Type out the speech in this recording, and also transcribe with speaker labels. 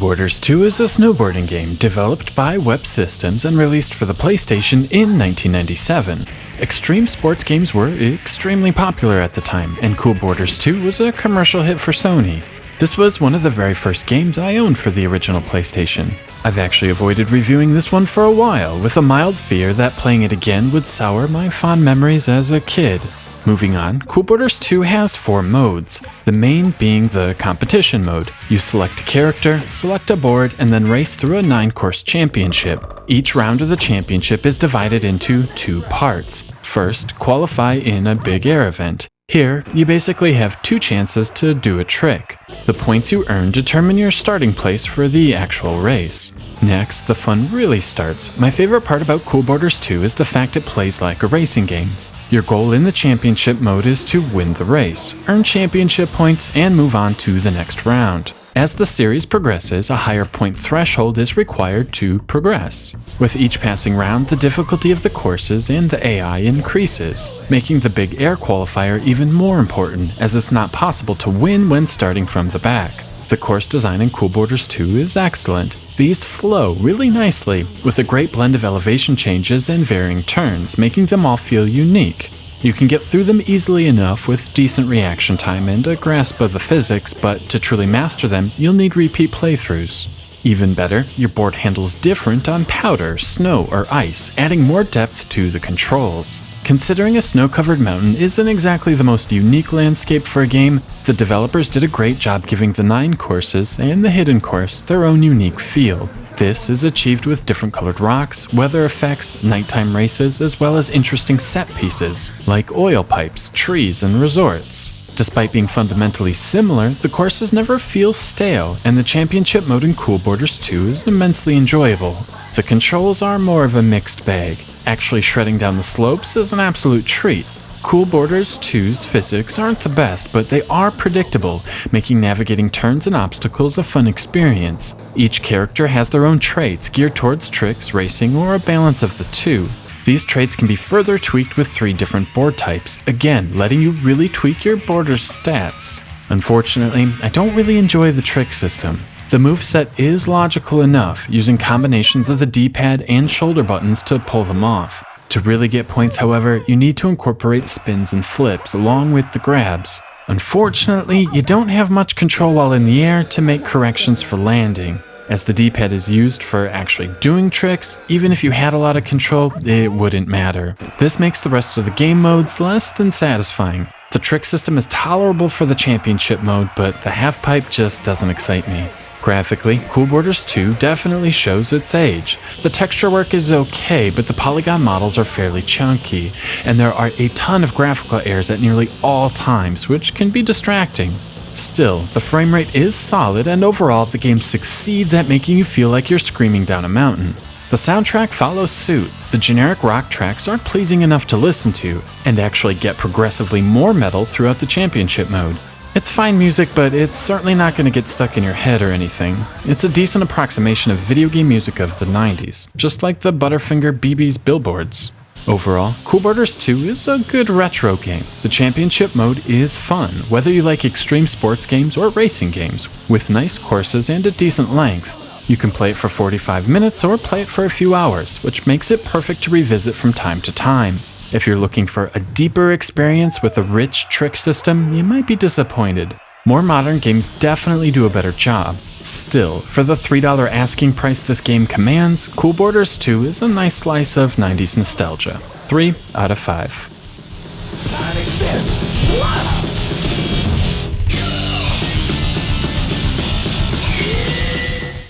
Speaker 1: Borders 2 is a snowboarding game developed by EUP Systems and released for the PlayStation in 1997. Extreme sports games were extremely popular at the time, and Cool Borders 2 was a commercial hit for Sony. This was one of the very first games I owned for the original PlayStation. I've actually avoided reviewing this one for a while, with a mild fear that playing it again would sour my fond memories as a kid. Moving on, Cool Borders 2 has 4 modes, the main being the competition mode. You select a character, select a board, and then race through a 9-course championship. Each round of the championship is divided into 2 parts. First, qualify in a big air event. Here, you basically have 2 chances to do a trick. The points you earn determine your starting place for the actual race. Next, the fun really starts. My favorite part about Cool Borders 2 is the fact it plays like a racing game. Your goal in the championship mode is to win the race, earn championship points, and move on to the next round. As the series progresses, a higher point threshold is required to progress. With each passing round, the difficulty of the courses and the AI increases, making the big air qualifier even more important, as it's not possible to win when starting from the back. The course design in Cool Borders 2 is excellent. These flow really nicely, with a great blend of elevation changes and varying turns, making them all feel unique. You can get through them easily enough with decent reaction time and a grasp of the physics, but to truly master them, you'll need repeat playthroughs. Even better, your board handles different on powder, snow, or ice, adding more depth to the controls. Considering a snow-covered mountain isn't exactly the most unique landscape for a game, the developers did a great job giving the 9 courses and the hidden course their own unique feel. This is achieved with different colored rocks, weather effects, nighttime races, as well as interesting set pieces, like oil pipes, trees, and resorts. Despite being fundamentally similar, the courses never feel stale, and the championship mode in Cool Borders 2 is immensely enjoyable. The controls are more of a mixed bag. Actually shredding down the slopes is an absolute treat. Cool Borders 2's physics aren't the best, but they are predictable, making navigating turns and obstacles a fun experience. Each character has their own traits geared towards tricks, racing, or a balance of the two. These traits can be further tweaked with 3 different board types, again letting you really tweak your boarder's stats. Unfortunately, I don't really enjoy the trick system. The moveset is logical enough, using combinations of the D-pad and shoulder buttons to pull them off. To really get points, however, you need to incorporate spins and flips along with the grabs. Unfortunately, you don't have much control while in the air to make corrections for landing. As the D-pad is used for actually doing tricks, even if you had a lot of control, it wouldn't matter. This makes the rest of the game modes less than satisfying. The trick system is tolerable for the championship mode, but the half-pipe just doesn't excite me. Graphically, Cool Borders 2 definitely shows its age. The texture work is okay, but the polygon models are fairly chunky, and there are a ton of graphical errors at nearly all times, which can be distracting. Still, the frame rate is solid, and overall the game succeeds at making you feel like you're screaming down a mountain. The soundtrack follows suit. The generic rock tracks aren't pleasing enough to listen to, and actually get progressively more metal throughout the championship mode. It's fine music, but it's certainly not going to get stuck in your head or anything. It's a decent approximation of video game music of the 90s, just like the Butterfinger BB's billboards. Overall, Cool Borders 2 is a good retro game. The championship mode is fun, whether you like extreme sports games or racing games, with nice courses and a decent length. You can play it for 45 minutes or play it for a few hours, which makes it perfect to revisit from time to time. If you're looking for a deeper experience with a rich trick system, you might be disappointed. More modern games definitely do a better job. Still, for the $3 asking price this game commands, Cool Borders 2 is a nice slice of 90s nostalgia. 3 out of 5.